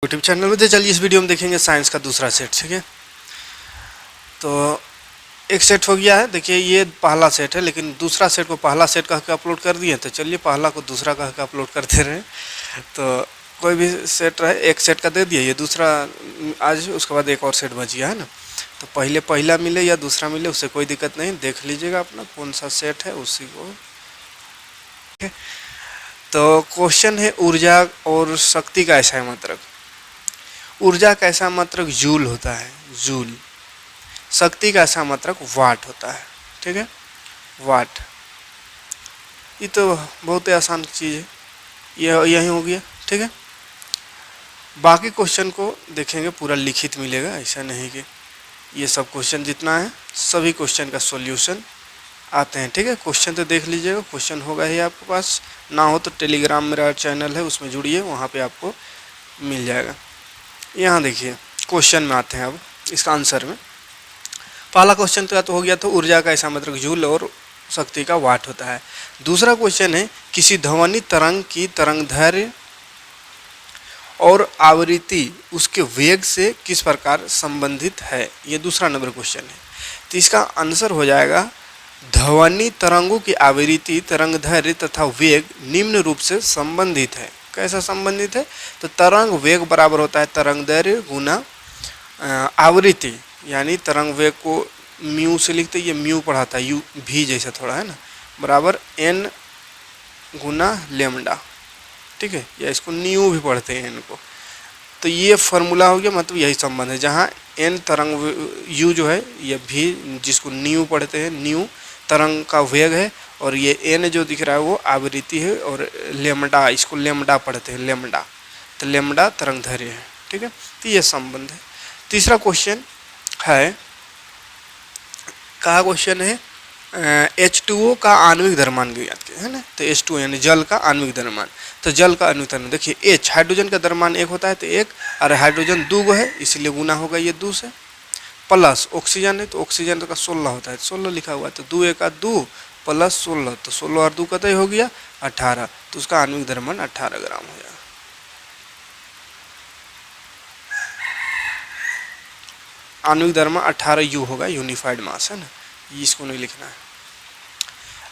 YouTube channel में। तो चलिए इस वीडियो में देखेंगे साइंस का दूसरा सेट। ठीक है, तो एक सेट हो गया है। देखिए ये पहला सेट है, लेकिन दूसरा सेट को पहला सेट कह के अपलोड कर दिए, तो चलिए पहला को दूसरा कह के अपलोड करते रहे। तो कोई भी सेट रहे, एक सेट का दे दिए, ये दूसरा आज, उसके बाद एक और सेट बच गया है ना। तो पहले पहला मिले या दूसरा मिले उससे कोई दिक्कत नहीं, देख लीजिएगा अपना कौन सा सेट है उसी को। तो क्वेश्चन है, ऊर्जा और शक्ति का ऐसा मात्रक। ऊर्जा का ऐसा मात्रक जूल होता है, जूल। शक्ति का ऐसा मात्रक वाट होता है। ठीक है, वाट। ये तो बहुत ही आसान चीज़ है, ये यही हो गया। ठीक है, बाकी क्वेश्चन को देखेंगे, पूरा लिखित मिलेगा, ऐसा नहीं कि ये सब क्वेश्चन जितना है सभी क्वेश्चन का सॉल्यूशन आते हैं। ठीक है, क्वेश्चन तो देख लीजिएगा, क्वेश्चन होगा ही आपके पास, ना हो तो टेलीग्राम मेरा चैनल है उसमें जुड़िए, वहाँ पे आपको मिल जाएगा। यहाँ देखिए क्वेश्चन में आते हैं अब इसका आंसर में। पहला क्वेश्चन तो हो गया, तो ऊर्जा का ऐसा मात्रक जूल और शक्ति का वाट होता है। दूसरा क्वेश्चन है, किसी ध्वनि तरंग की तरंगदैर्घ्य और आवृत्ति उसके वेग से किस प्रकार संबंधित है। ये दूसरा नंबर क्वेश्चन है। तो इसका आंसर हो जाएगा, ध्वनि तरंगों की आवृत्ति, तरंगदैर्घ्य तथा वेग निम्न रूप से संबंधित है। कैसा संबंधित है? तो तरंग वेग बराबर होता है तरंगदैर्घ्य गुना आवृत्ति, यानी तरंग वेग को म्यू से लिखते, ये म्यू पढ़ाता है, यू भी जैसा थोड़ा है ना, बराबर एन गुना लेमडा। ठीक है, या इसको न्यू भी पढ़ते हैं एन को। तो ये फॉर्मूला हो गया, मतलब यही संबंध है, जहाँ एन तरंग यू जो है, ये भी जिसको न्यू पढ़ते हैं, न्यू तरंग का वेग है, और ये एन जो दिख रहा है वो आवृत्ति है, और लेमडा, इसको लेमडा पढ़ते हैं, लेमडा, तो लेमडा तरंगदैर्घ्य है। ठीक है, तो ये संबंध है। तीसरा क्वेश्चन है, कहा क्वेश्चन है H2O का आणविक द्रव्यमान ज्ञात कीजिए, है ना। तो H2O यानी जल का आणविक द्रव्यमान। तो जल का आणविक द्रव्यमान देखिए, H हाइड्रोजन का द्रव्यमान 1 होता है, तो 1, और हाइड्रोजन 2 है, इसलिए गुना होगा ये 2 से, प्लस ऑक्सीजन है, तो ऑक्सीजन का 16 होता है, 16 लिखा हुआ है, तो 2 1 2 प्लस 16, तो 16 और 2 कतई हो गया 18, तो उसका आणविक द्रव्यमान 18 ग्राम हो जाएगा। आणविक द्रव्यमान 18 U होगा, यूनिफाइड मास है ना, इसको नहीं लिखना है।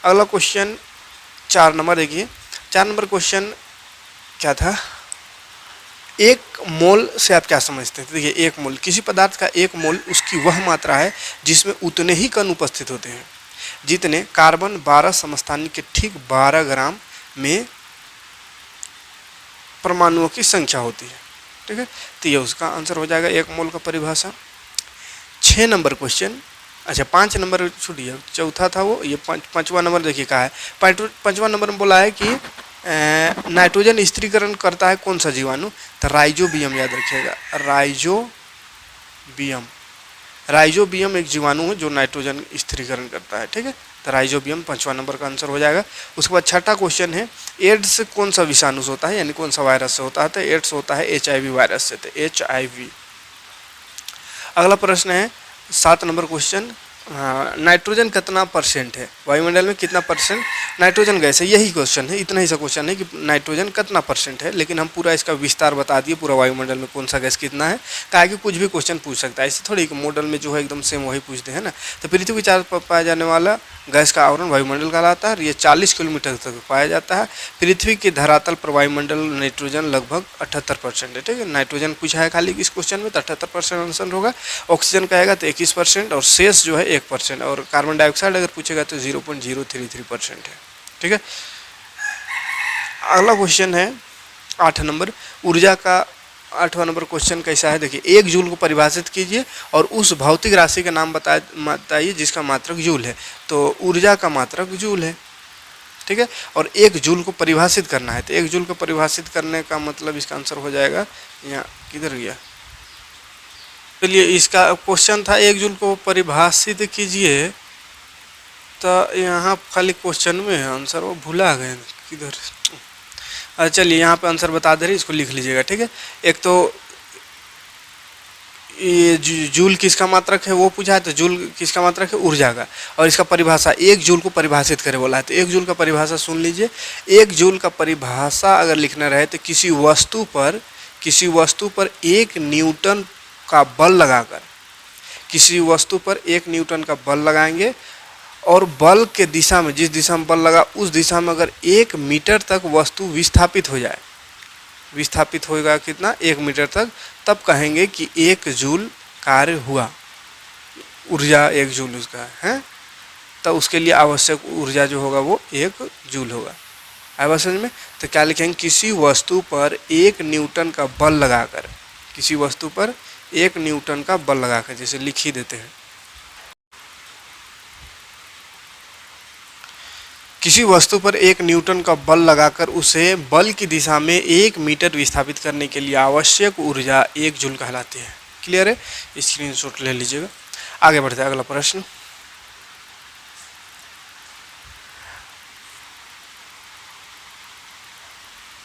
अगला क्वेश्चन 4 नंबर देखिए। 4 नंबर क्वेश्चन क्या था, एक मोल से आप क्या समझते हैं? देखिए, एक मोल, किसी पदार्थ का एक मोल उसकी वह मात्रा है जिसमें उतने ही कण उपस्थित होते हैं जितने कार्बन 12 समस्थानिक के ठीक 12 ग्राम में परमाणुओं की संख्या होती है। ठीक है, तो ये उसका आंसर हो जाएगा, एक मोल का परिभाषा। 6 नंबर क्वेश्चन, अच्छा 5 नंबर छूटिए, चौथा था वो, ये 5वां नंबर देखिए कहा है। 5वां नंबर में बोला है कि नाइट्रोजन स्थिरीकरण करता है कौन सा जीवाणु? तो राइजोबियम, याद रखिएगा, राइजोबियम। राइजोबियम एक जीवाणु है जो नाइट्रोजन स्थिरीकरण करता है। ठीक है, तो राइजोबियम 5वां नंबर का आंसर हो जाएगा। उसके बाद 6ठा क्वेश्चन है, एड्स कौन सा विषाणु से होता है, यानी कौन सा वायरस से होता है? तो एड्स होता है HIV वायरस से, तो HIV। अगला प्रश्न है 7 नंबर क्वेश्चन, नाइट्रोजन कितना परसेंट है, वायुमंडल में कितना परसेंट नाइट्रोजन गैस है? यही क्वेश्चन है, इतना ही सा क्वेश्चन है कि नाइट्रोजन कितना परसेंट है, लेकिन हम पूरा इसका विस्तार बता दिए, पूरा वायुमंडल में कौन सा गैस कितना है, कहा कि कुछ भी क्वेश्चन पूछ सकता है, ऐसे थोड़ी मॉडल में जो है एकदम सेम वही पूछते हैं ना। तो पृथ्वी के चारों पर पाया जाने वाला गैस का आवरण वायुमंडल कहलाता है, ये 40 किलोमीटर तक पाया जाता है। पृथ्वी के धरातल पर वायुमंडल नाइट्रोजन लगभग 78% है। ठीक है, नाइट्रोजन पूछा है खाली इस क्वेश्चन में, तो 78% आंसर होगा। ऑक्सीजन कहेगा तो 21%, और शेष जो है 1%, और कार्बन डाइऑक्साइड अगर पूछेगा तो 0.033% है। ठीक है, अगला क्वेश्चन है 8 नंबर, ऊर्जा का 8वां नंबर क्वेश्चन कैसा है, देखिए, 1 जूल को परिभाषित कीजिए और उस भौतिक राशि का नाम बताइए जिसका मात्रक जूल है। तो ऊर्जा का मात्रक जूल है। ठीक है, और 1 जूल को परिभाषित करना है, तो 1 जूल को परिभाषित करने का मतलब इसका आंसर हो जाएगा, यहाँ किधर गया, चलिए इसका क्वेश्चन था 1 जूल को परिभाषित कीजिए, तो यहाँ खाली क्वेश्चन में है आंसर, वो भुला गए किधर। चलिए यहाँ पे आंसर बता दे रही, इसको लिख लीजिएगा। ठीक है, एक तो ये जूल किसका मात्रक है वो पूछा है, तो जूल किसका मात्रक है? ऊर्जा का। और इसका परिभाषा 1 जूल को परिभाषित करे बोला है, तो 1 जूल का परिभाषा सुन लीजिए। 1 जूल का परिभाषा अगर लिखना रहे तो किसी वस्तु पर किसी वस्तु पर 1 न्यूटन का बल लगाकर, किसी वस्तु पर 1 न्यूटन का बल लगाएंगे और बल के दिशा में, जिस दिशा में बल लगा उस दिशा में अगर 1 मीटर तक वस्तु विस्थापित हो जाए, विस्थापित होगा कितना, 1 मीटर तक, तब कहेंगे कि 1 जूल कार्य हुआ, ऊर्जा 1 जूल उसका है। तब उसके लिए आवश्यक ऊर्जा जो होगा वो 1 जूल होगा। आया समझ में? तो क्या लिखेंगे, किसी वस्तु पर 1 न्यूटन का बल लगाकर, किसी वस्तु पर 1 न्यूटन का बल लगाकर, जैसे लिख ही देते हैं, किसी वस्तु पर 1 न्यूटन का बल लगाकर उसे बल की दिशा में 1 मीटर विस्थापित करने के लिए आवश्यक ऊर्जा 1 जूल कहलाती है। क्लियर है? स्क्रीनशॉट ले लीजिएगा। आगे बढ़ते हैं, अगला प्रश्न।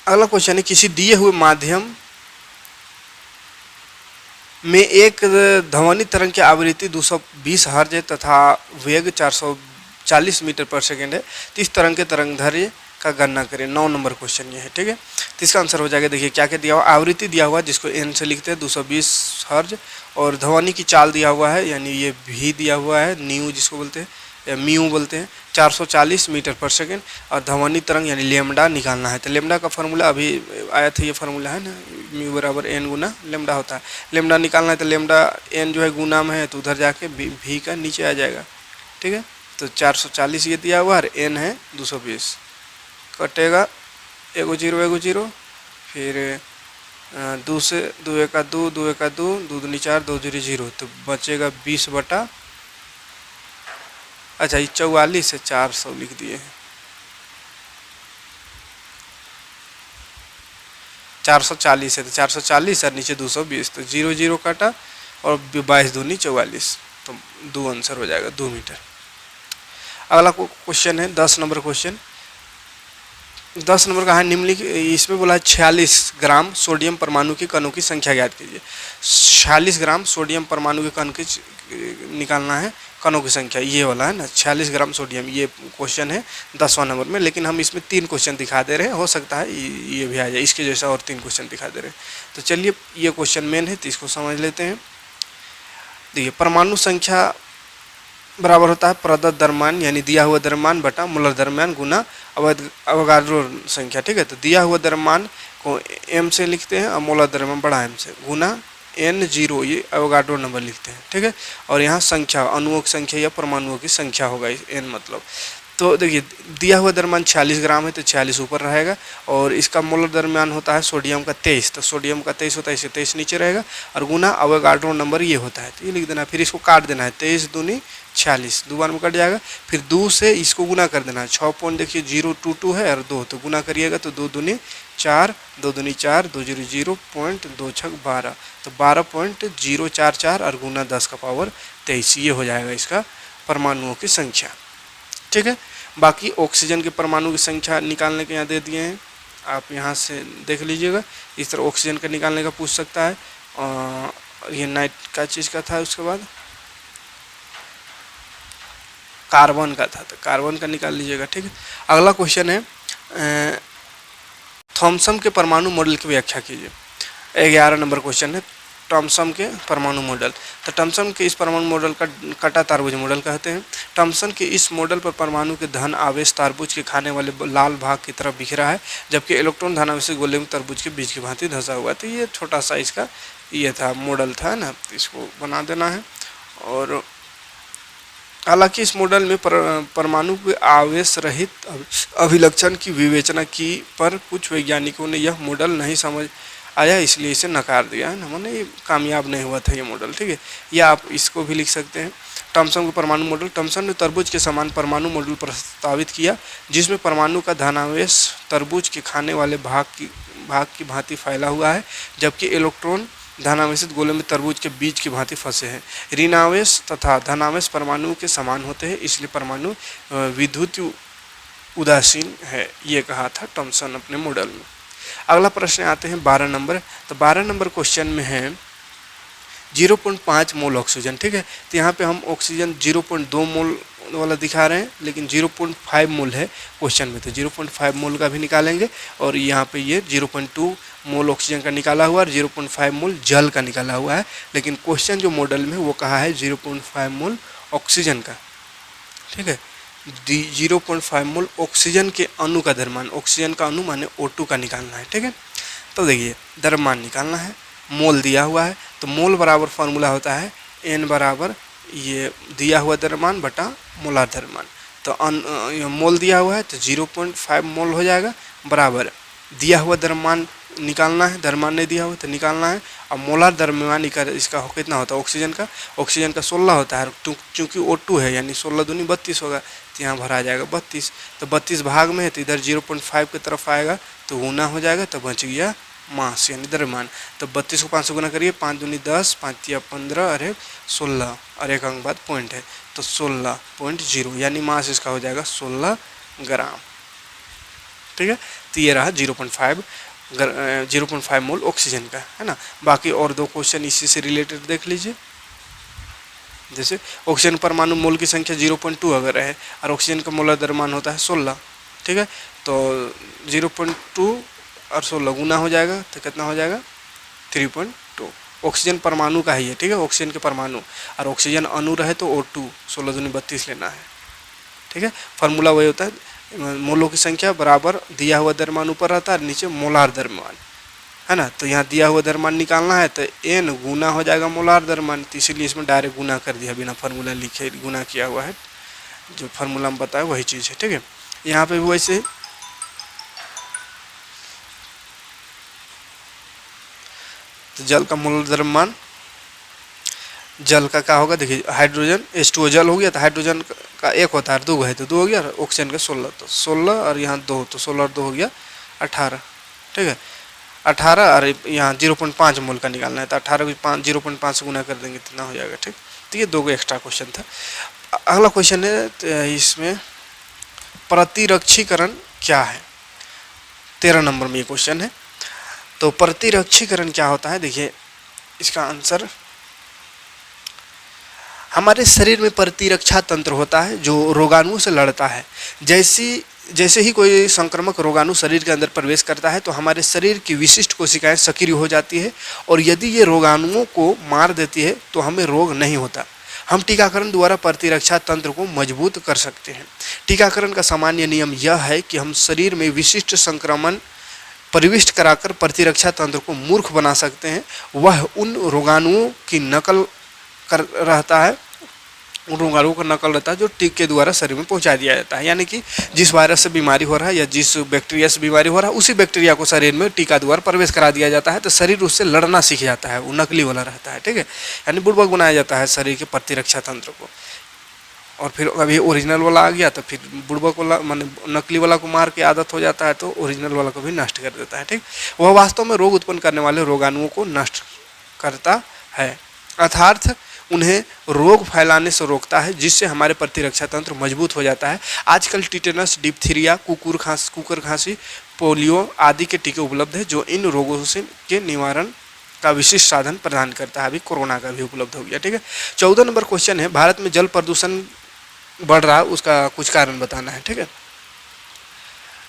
अगला क्वेश्चन है, किसी दिए हुए माध्यम में एक ध्वनि तरंग की आवृत्ति 220 हर्ट्ज है तथा वेग 440 मीटर पर सेकेंड है, तो इस तरंग के तरंगदैर्घ्य का गणना करें। 9 नंबर क्वेश्चन ये है। ठीक है, तो इसका आंसर हो जाएगा, देखिए क्या क्या दिया हुआ, आवृत्ति दिया हुआ जिसको एन से लिखते हैं 220 हर्ट्ज, और ध्वनि की चाल दिया हुआ है, यानी ये भी दिया हुआ है, न्यू जिसको बोलते हैं या म्यू बोलते हैं, 440 मीटर पर सेकेंड, और ध्वनि तरंग यानी लेमडा निकालना है। तो लेमडा का फार्मूला अभी आया था, ये फार्मूला है ना, म्यू बराबर एन गुना लेमडा होता है। लेमडा निकालना है तो लेमडा एन जो है गुना में है तो उधर जाके भी का नीचे आ जाएगा। ठीक है, तो 440 ये दिया हुआ है, एन है 220, कटेगा 1 0 1 0, फिर 2 से 2 1 2 2 1 2 2 2 4 2 0 0, तो बचेगा 20 बटा, अच्छा ये 44 से 400 लिख दिए हैं, 440 है तो 440 और नीचे 220, तो 0 0 काटा और 22 दूनी 44, तो 2 आंसर हो जाएगा 2 मीटर। अगला क्वेश्चन है 10 नंबर क्वेश्चन। 10 नंबर का है, निम्नलिखित, इसमें बोला है 46 ग्राम सोडियम परमाणु के कणों की संख्या ज्ञात कीजिए। 46 ग्राम सोडियम परमाणु के कण की निकालना है, कणों की संख्या ये वाला है ना, 46 ग्राम सोडियम, ये क्वेश्चन है 10वां नंबर में, लेकिन हम इसमें 3 क्वेश्चन दिखा दे रहे हैं, हो सकता है ये भी आ जाए, इसके जैसा और 3 क्वेश्चन दिखा दे रहे हैं। तो चलिए ये क्वेश्चन मेन है तो इसको समझ लेते हैं। देखिए, परमाणु संख्या बराबर होता है प्रदत्त द्रव्यमान यानी दिया हुआ द्रव्यमान बटा मोलर द्रव्यमान गुना अवोगाड्रो संख्या। ठीक है, तो दिया हुआ द्रव्यमान को m से लिखते हैं और मोलर द्रव्यमान बड़ा m से, गुना n0 ये अवोगाड्रो नंबर लिखते हैं। ठीक है, और यहाँ संख्या अणुओं की संख्या या परमाणुओं की संख्या होगा n मतलब। तो देखिए, दिया हुआ द्रव्यमान 46 ग्राम है तो 46 ऊपर रहेगा, और इसका मोलर द्रव्यमान होता है सोडियम का 23, तो सोडियम का 23 होता है, इसे 23 नीचे रहेगा, और गुना अवोगाड्रो नंबर ये होता है, तो ये लिख देना। फिर इसको काट देना है, 23 दूनी 46, 2 बार में कट जाएगा, फिर 2 से इसको गुना कर देना है, 6 पॉइंट देखिए 022 है और 2, तो गुना करिएगा तो 2 दूनी 4, 2 दूनी 4, 2 0 0 पॉइंट 2 6 12, तो 12.044 और गुना 10 का पावर 23, ये हो जाएगा इसका परमाणुओं की संख्या। ठीक है, बाकी ऑक्सीजन के परमाणु की संख्या निकालने के यहाँ दे दिए हैं, आप यहाँ से देख लीजिएगा। इस तरह ऑक्सीजन का निकालने का पूछ सकता है, और ये नाइट का चीज़ का था, उसके बाद कार्बन का था, तो कार्बन का निकाल लीजिएगा। ठीक है, अगला क्वेश्चन है, थॉमसन के परमाणु मॉडल की व्याख्या कीजिए। 11 नंबर क्वेश्चन है, थॉमसन के परमाणु मॉडल। तो थॉमसन के इस परमाणु मॉडल का कटा तारबुज मॉडल कहते हैं। थॉमसन के इस मॉडल पर परमाणु के धन आवेश तारबुज के खाने वाले लाल भाग की तरफ बिखरा है, जबकि इलेक्ट्रॉन धन आवेश गोले में तरबूज के बीज की भांति धंसा हुआ है। तो ये छोटा सा इसका ये था मॉडल था ना, इसको बना देना है। और हालांकि इस मॉडल में परमाणु के आवेश रहित अभिलक्षण की विवेचना की, पर कुछ वैज्ञानिकों ने यह मॉडल नहीं समझ आया, इसलिए इसे नकार दिया है ना, मैंने ये कामयाब नहीं हुआ था ये मॉडल। ठीक है, या आप इसको भी लिख सकते हैं, थॉमसन का परमाणु मॉडल। थॉमसन ने तरबूज के समान परमाणु मॉडल प्रस्तावित किया, जिसमें परमाणु का धनावेश तरबूज के खाने वाले भाग की भांति फैला हुआ है, जबकि इलेक्ट्रॉन धनावेशित गोले में तरबूज के बीज की भांति फंसे हैं। ऋणावेश तथा धनावेश परमाणु के समान होते हैं, इसलिए परमाणु विद्युत उदासीन है, ये कहा था थॉमसन अपने मॉडल में। अगला प्रश्न आते हैं 12 नंबर। तो 12 नंबर क्वेश्चन में है 0.5 मोल ऑक्सीजन। ठीक है, तो यहाँ पे हम ऑक्सीजन 0.2 मोल वाला दिखा रहे हैं, लेकिन 0.5 मोल है क्वेश्चन में, तो 0.5 मोल का भी निकालेंगे, और यहाँ पे ये 0.2 मोल ऑक्सीजन का निकाला हुआ और 0.5 मोल जल का निकाला हुआ है, लेकिन क्वेश्चन जो मॉडल में वो कहा है 0.5 मोल ऑक्सीजन का। ठीक है, 0.5 मोल ऑक्सीजन के अणु का द्रव्यमान, ऑक्सीजन का अणु माने O2 का निकालना है। ठीक है, तो देखिए द्रव्यमान निकालना है, मोल दिया हुआ है, तो मोल बराबर फार्मूला होता है N बराबर ये दिया हुआ द्रव्यमान बटा मोलार द्रव्यमान। तो मोल दिया हुआ है तो 0.5 मोल हो जाएगा, बराबर दिया हुआ द्रव्यमान निकालना है, द्रव्यमान नहीं दिया हुआ तो निकालना है। और मोलार द्रव्यमान इसका कितना होता है ऑक्सीजन का 16 होता है, चूँकि O2 है यानी 16 दूनी 32 होगा, तो यहाँ भरा जाएगा 32। तो 32 भाग में है तो इधर 0.5 की तरफ आएगा तो गुना हो जाएगा, तो बच गया मास यानी द्रव्यमान। तो 32 को 5 से गुना करिए, 5 दूनी 10, 5 या 15 और 1 16 और एक अंक बाद पॉइंट है तो 16.0 यानी मास इसका हो जाएगा 16 ग्राम। ठीक है, तो ये रहा 0.5 मोल ऑक्सीजन का, है ना। बाकी और दो क्वेश्चन इसी से रिलेटेड देख लीजिए। जैसे ऑक्सीजन परमाणु मोल की संख्या 0.2 अगर है और ऑक्सीजन का मोलर द्रव्यमान होता है 16। ठीक है, तो 0.2 और 16 गुना हो जाएगा तो कितना हो जाएगा 3.2। ऑक्सीजन परमाणु का है ये। ठीक है, ऑक्सीजन के परमाणु, और ऑक्सीजन अणु रहे तो O2 16 दूनी 32 लेना है। ठीक है, फार्मूला वही होता है, मोलों की संख्या बराबर दिया हुआ द्रव्यमान ऊपर रहता है, नीचे मोलार द्रव्यमान, है ना। तो यहाँ दिया हुआ द्रव्यमान निकालना है तो N गुना हो जाएगा मोलार द्रव्यमान, तो इसीलिए इसमें डायरेक्ट गुना कर दिया, बिना फार्मूला लिखे गुना किया हुआ है, जो फार्मूला में बताया वही चीज़ है। ठीक है, यहाँ पे भी वैसे तो जल का मोल द्रव्यमान, जल का क्या होगा देखिए, हाइड्रोजन H2O जल हो गया तो हाइड्रोजन का एक होता है 2 है तो 2 हो गया, ऑक्सीजन का 16 तो 16 और यहाँ 2 तो 16 और 2 हो गया 18। ठीक है, 18 और यहाँ 0.5 मोल का निकालना है तो 18 को 0.5 से गुना कर देंगे इतना हो जाएगा। ठीक, तो ये 2 एक्स्ट्रा क्वेश्चन था। अगला क्वेश्चन है तो इसमें प्रतिरक्षीकरण क्या है, 13 नंबर में ये क्वेश्चन है। तो प्रतिरक्षीकरण क्या होता है, देखिए इसका आंसर, हमारे शरीर में प्रतिरक्षा तंत्र होता है जो रोगाणुओं से लड़ता है। जैसे ही कोई संक्रामक रोगाणु शरीर के अंदर प्रवेश करता है तो हमारे शरीर की विशिष्ट कोशिकाएं सक्रिय हो जाती है, और यदि ये रोगाणुओं को मार देती है तो हमें रोग नहीं होता। हम टीकाकरण द्वारा प्रतिरक्षा तंत्र को मजबूत कर सकते हैं। टीकाकरण का सामान्य नियम यह है कि हम शरीर में विशिष्ट संक्रमण प्रविष्ट कराकर प्रतिरक्षा तंत्र को मूर्ख बना सकते हैं। वह उन रोगाणुओं की नकल कर रहता है, उन रोगाणुओं का नकल रहता है जो टीके के द्वारा शरीर में पहुंचा दिया जाता है। यानी कि जिस वायरस से बीमारी हो रहा है या जिस बैक्टीरिया से बीमारी हो रहा है, उसी बैक्टीरिया को शरीर में टीका द्वारा प्रवेश करा दिया जाता है, तो शरीर उससे लड़ना सीख जाता है, वो नकली वाला रहता है। ठीक है, यानी बुड़बक बनाया जाता है शरीर के प्रतिरक्षा तंत्र को, और फिर अभी ओरिजिनल वाला आ गया तो फिर बुड़बक वाला माने नकली वाला को मार के आदत हो जाता है तो ओरिजिनल वाला को भी नष्ट कर देता है। ठीक, वह वास्तव में रोग उत्पन्न करने वाले रोगाणुओं को नष्ट करता है, अर्थात उन्हें रोग फैलाने से रोकता है, जिससे हमारे प्रतिरक्षा तंत्र मजबूत हो जाता है। आजकल टिटेनस, डिप्थीरिया, कुकुर खांसी, पोलियो आदि के टीके उपलब्ध हैं जो इन रोगों से के निवारण का विशिष्ट साधन प्रदान करता है। अभी कोरोना का भी उपलब्ध हो गया। ठीक है, 14 नंबर क्वेश्चन है, भारत में जल प्रदूषण बढ़ रहा है, उसका कुछ कारण बताना है। ठीक है,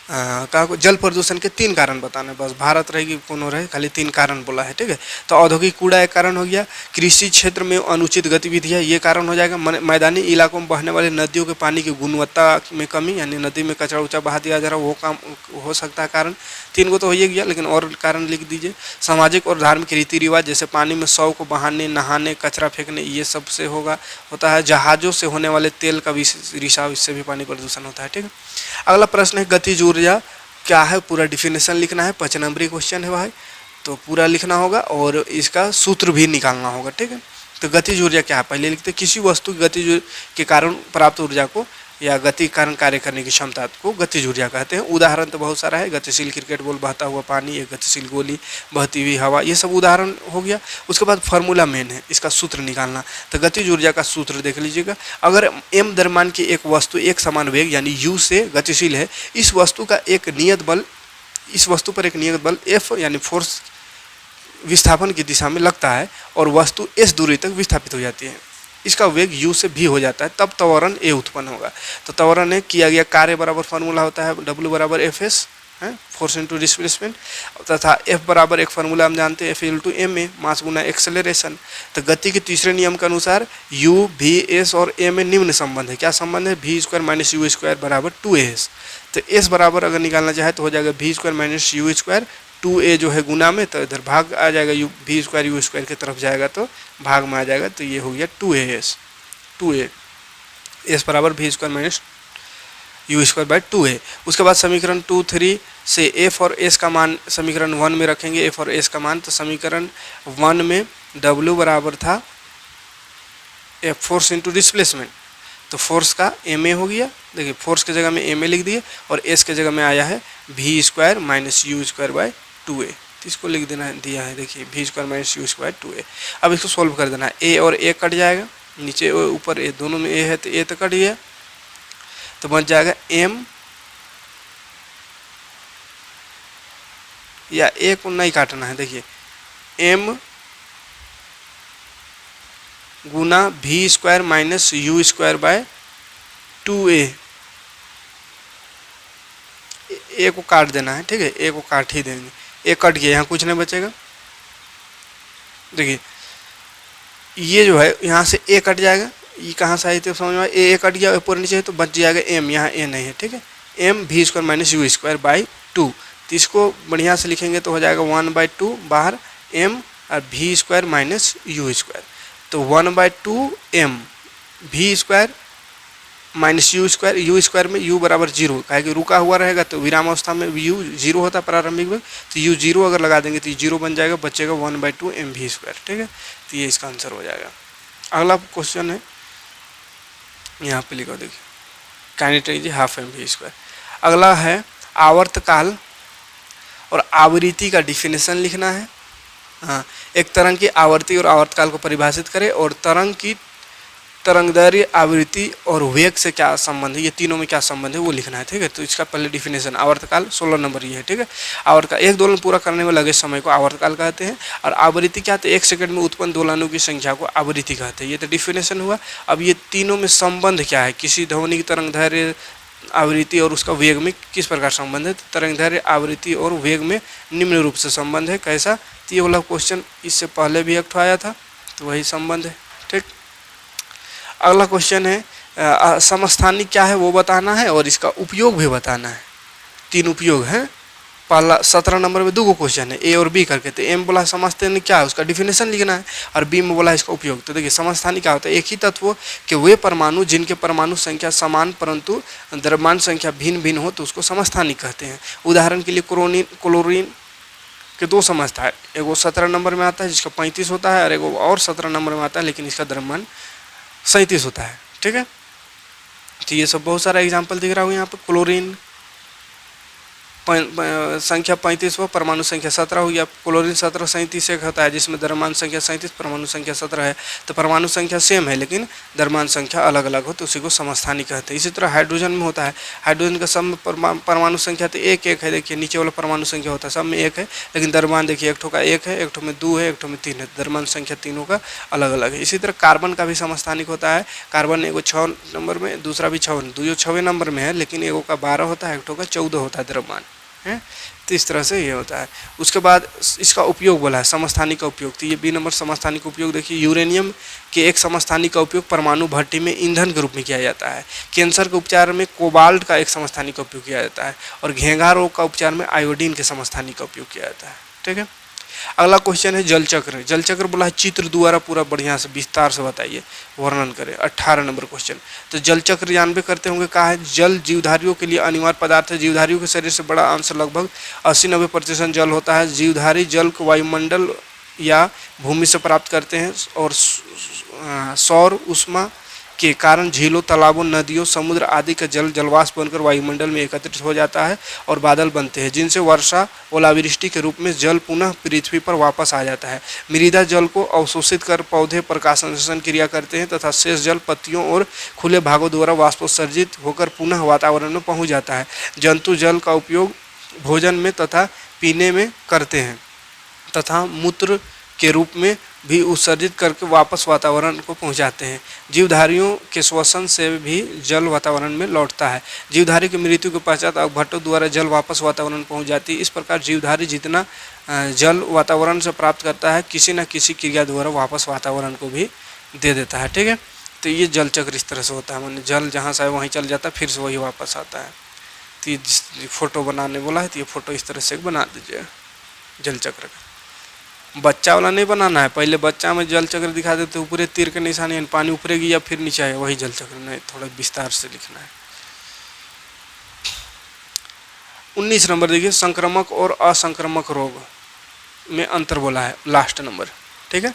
जल प्रदूषण के 3 कारण बताना है, बस भारत रहेगी कोनो रहे, खाली 3 कारण बोला है। ठीक है, तो औद्योगिक कूड़ा एक कारण हो गया, कृषि क्षेत्र में अनुचित गतिविधियाँ ये कारण हो जाएगा, मैदानी इलाकों में बहने वाले नदियों के पानी की गुणवत्ता में कमी, यानी नदी में कचरा उचरा बहा दिया जा रहा है, वो काम हो सकता है कारण। 3 को तो हो ही गया, लेकिन और कारण लिख दीजिए। सामाजिक और धार्मिक रीति रिवाज, जैसे पानी में शव को बहाने, नहाने, कचरा फेंकने, ये सब से होता है। जहाज़ों से होने वाले तेल का रिसाव, इससे भी पानी प्रदूषण होता है। ठीक है, अगला प्रश्न है गतिज ऊर्जा क्या है, पूरा डिफिनेशन लिखना है, 5 नंबरी क्वेश्चन है भाई, तो पूरा लिखना होगा और इसका सूत्र भी निकालना होगा। ठीक है, तो गतिज ऊर्जा क्या है पहले लिखते, किसी वस्तु की गतिज के कारण प्राप्त ऊर्जा को या गति के कारण कार्य करने की क्षमता को गतिज ऊर्जा कहते हैं। उदाहरण तो बहुत सारा है, गतिशील क्रिकेट बॉल, बहता हुआ पानी, एक गतिशील गोली, बहती हुई हवा, ये सब उदाहरण हो गया। उसके बाद फार्मूला मेन है, इसका सूत्र निकालना। तो गतिज ऊर्जा का सूत्र देख लीजिएगा, अगर m द्रव्यमान की एक वस्तु एक समान वेग यानी u से गतिशील है, इस वस्तु पर एक नियत बल F यानी फोर्स विस्थापन की दिशा में लगता है और वस्तु s दूरी तक विस्थापित हो जाती है, इसका वेग u से भी हो जाता है, तब त्वरण a उत्पन्न होगा। तो त्वरण किया गया कार्य बराबर फार्मूला होता है W बराबर Fs है, फोर्स इंटू डिस्प्लेसमेंट। तथा F बराबर एक फार्मूला हम जानते हैं, F/ma, मास गुना एक्सेलरेशन। तो गति के तीसरे नियम के अनुसार u, v, s और a में निम्न संबंध है। क्या संबंध है? v² माइनस u² बराबर 2as। तो s बराबर अगर निकालना चाहे तो हो जाएगा v² माइनस u², 2a जो है गुना में, तो इधर भाग आ जाएगा, v² u² की तरफ जाएगा तो भाग में आ जाएगा, तो ये हो गया 2as, 2a, s बराबर v² माइनस u² / 2a। उसके बाद समीकरण 2, 3 से f और s का मान समीकरण 1 में रखेंगे, f और s का मान। तो समीकरण 1 में w बराबर था f फोर्स इंटू डिस्प्लेसमेंट, तो फोर्स का ma हो गया। देखिए फोर्स की जगह में ma लिख दिए और s की जगह में आया है v² माइनस u² / 2a। तो इसको लिख देना दिया है, देखिए v² माइनस u² / 2a। अब इसको सोल्व कर देना है, a और a कट जाएगा, नीचे और ऊपर a दोनों में a है तो a तो कट गया, तो बच जाएगा m, या a को नहीं काटना है, देखिए m Guna v² minus u² / 2a। a को काट देना है, ठीक है, a को काट ही देंगे, a कट गया, यहाँ कुछ नहीं बचेगा। देखिए ये जो है यहाँ से a कट जाएगा, ये कहाँ से आई थी समझ में, a कट गया, ऊपर नीचे है तो बच जाएगा m, यहाँ a नहीं है, ठीक है, m v² माइनस u² / 2। तो इसको बढ़िया से लिखेंगे तो हो जाएगा 1/2 बाहर m और v² माइनस u², तो 1/2 m v² माइनस u² में u बराबर 0, कहे कि रुका हुआ रहेगा तो विराम अवस्था में u 0 होता है प्रारंभिक में, तो u 0 अगर लगा देंगे तो 0 बन जाएगा, बचेगा 1/2 m v², ठीक है। तो ये इसका आंसर हो जाएगा। अगला क्वेश्चन है, यहाँ पे लिखो, देखिए kinetic energy half m v²। अगला है आवर्तकाल और आवृत्ति का डिफिनेशन लिखना है। हाँ, एक तरंग की आवर्ती और आवर्तकाल को परिभाषित करें और तरंग की तरंगदैर्घ्य, आवृत्ति और वेग से क्या संबंध है, ये तीनों में क्या संबंध है वो लिखना है, ठीक है। तो इसका पहले डिफिनेशन, आवर्तकाल 16 नंबर ये है, ठीक है। आवर्तकाल एक दोलन पूरा करने में लगे समय को आवर्तकाल कहते हैं, और आवृत्ति क्या है, 1 सेकंड में उत्पन्न दोलनों की संख्या को आवृत्ति कहते हैं। ये तो डिफिनेशन हुआ। अब ये तीनों में संबंध क्या है, किसी ध्वनि की तरंगदैर्घ्य, आवृत्ति और उसका वेग में किस प्रकार संबंध है। तरंगदैर्घ्य, आवृत्ति और वेग में निम्न रूप से संबंध है। कैसा, तो ये वाला क्वेश्चन इससे पहले भी एक आया था, तो वही संबंध है, ठीक। अगला क्वेश्चन है समस्थानिक क्या है वो बताना है और इसका उपयोग भी बताना है। 3 उपयोग हैं। पहला 17 नंबर में 2 क्वेश्चन है, ए और बी करके। तो एम बोला समस्थानिक क्या है उसका डिफिनेशन लिखना है, और बी में बोला इसका उपयोग। तो देखिए समस्थानिक क्या होता है, एक ही तत्व के वे परमाणु जिनके परमाणु संख्या समान परंतु द्रव्यमान संख्या भिन्न भिन्न हो तो उसको समस्थानिक कहते हैं। उदाहरण के लिए क्लोरीन के 2 समस्था है, एगो 17 नंबर में आता है जिसका 35 होता है, और एगो और 17 नंबर में आता है लेकिन इसका द्रव्यमान 37 होता है, ठीक है। तो ये सब बहुत सारा एग्जाम्पल दिख रहा हो यहाँ पे। क्लोरीन संख्या 35 हो, परमाणु संख्या 17 हो, या क्लोरीन 17 37 एक होता है जिसमें द्रव्यमान संख्या 37, परमाणु संख्या 17 है। तो परमाणु संख्या सेम है लेकिन द्रव्यमान संख्या अलग अलग हो तो उसी को समस्थानिक कहते हैं। इसी तरह हाइड्रोजन में होता है, हाइड्रोजन का सब में परमाणु संख्या तो 1 1 है। देखिए नीचे वाला परमाणु संख्या होता है सब में 1 है, लेकिन द्रव्यमान देखिए एक ठो का 1 है, एक ठो में 2 है, एक ठो में 3 है। द्रव्यमान संख्या तीनों का अलग अलग है। इसी तरह कार्बन का भी समस्थानिक होता है। कार्बन एगो 6 नंबर में, दूसरा भी 6 नंबर में है, लेकिन एगो का 12 होता है, एक ठो का 14 होता है द्रव्यमान है। तो इस तरह से ये होता है। उसके बाद इसका उपयोग बोला है, समस्थानिक का उपयोग। तो ये बी नंबर समस्थानिक उपयोग देखिए, यूरेनियम के एक समस्थानिक का उपयोग परमाणु भट्टी में ईंधन के रूप में किया जाता है। कैंसर के उपचार में कोबाल्ट का एक समस्थानिक का उपयोग किया जाता है, और घेंघा रोग का उपचार में आयोडीन के समस्थानिक का उपयोग किया जाता है, ठीक है। अगला क्वेश्चन है जल चक्र। जल चक्र बोला है चित्र द्वारा पूरा बढ़िया से विस्तार से बताइए, वर्णन करें। 18 नंबर क्वेश्चन। तो जल चक्र जानबे करते होंगे कहा है, जल जीवधारियों के लिए अनिवार्य पदार्थ है। जीवधारियों के शरीर से बड़ा अंश लगभग 80-90% जल होता है। जीवधारी जल को वायुमंडल या भूमि से प्राप्त करते हैं, और सौर ऊष्मा के कारण झीलों, तालाबों, नदियों, समुद्र आदि का जल जलवाष्प बनकर वायुमंडल में एकत्रित हो जाता है और बादल बनते हैं, जिनसे वर्षा, ओलावृष्टि के रूप में जल पुनः पृथ्वी पर वापस आ जाता है। मृदा जल को अवशोषित कर पौधे प्रकाश संश्लेषण क्रिया करते हैं तथा शेष जल पत्तियों और खुले भागों द्वारा वाष्पोत्सर्जित होकर पुनः वातावरण में पहुँच जाता है। जंतु जल का उपयोग भोजन में तथा पीने में करते हैं तथा मूत्र के रूप में भी उत्सर्जित करके वापस वातावरण को पहुंचाते हैं। जीवधारियों के श्वसन से भी जल वातावरण में लौटता है। जीवधारी की मृत्यु के पश्चात अगभट्टों द्वारा जल वापस वातावरण पहुंच जाती है। इस प्रकार जीवधारी जितना जल वातावरण से प्राप्त करता है, किसी न किसी क्रिया द्वारा वापस वातावरण को भी दे देता है। ठीक है, तो ये जल चक्र इस तरह से होता है, माने जल जहाँ से वहीं चल जाता है, फिर से वही वापस आता है। तो ये फोटो बनाने बोला है, तो ये फोटो इस तरह से बना दीजिए जल चक्र का। बच्चा वाला नहीं बनाना है, पहले बच्चा में जल चक्र दिखा देते, ऊपरे तीर के निशान यानी पानी ऊपरे गया फिर नीचे आया, वही जल चक्र नहीं, थोड़ा विस्तार से लिखना है। 19 नंबर देखिए, संक्रामक और असंक्रामक रोग में अंतर बोला है, लास्ट नंबर। ठीक है,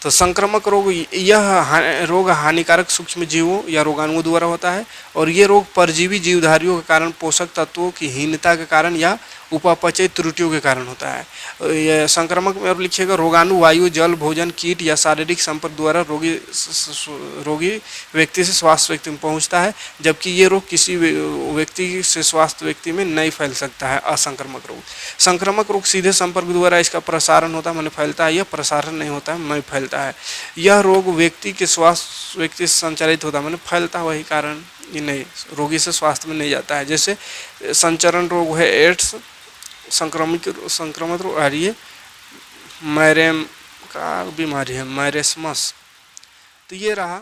तो संक्रामक रोग, यह रोग हानिकारक सूक्ष्म जीवों या रोगाणुओं द्वारा होता है, और ये रोग परजीवी जीवधारियों के कारण, पोषक तत्वों की हीनता के कारण या उपापचय त्रुटियों के कारण होता है। यह संक्रामक में अब लिखिएगा, रोगाणु वायु, जल, भोजन, कीट या शारीरिक संपर्क द्वारा रोगी व्यक्ति से स्वास्थ्य व्यक्ति में पहुंचता है, जबकि ये रोग किसी व्यक्ति से स्वास्थ्य व्यक्ति में नहीं फैल सकता है। असंक्रामक रोग, संक्रामक रोग सीधे संपर्क द्वारा इसका प्रसारण होता है, मैंने फैलता है, यह प्रसारण नहीं होता है, नहीं फैलता है। यह रोग व्यक्ति के स्वास्थ्य व्यक्ति से संचारित होता है, मैंने फैलता है, वही कारण ये नहीं, रोगी से स्वास्थ्य में नहीं जाता है। जैसे संचरण रोग है एड्स, संक्रमित रोग आ रही है मैरेम का बीमारी है मैरेस्मस। तो ये रहा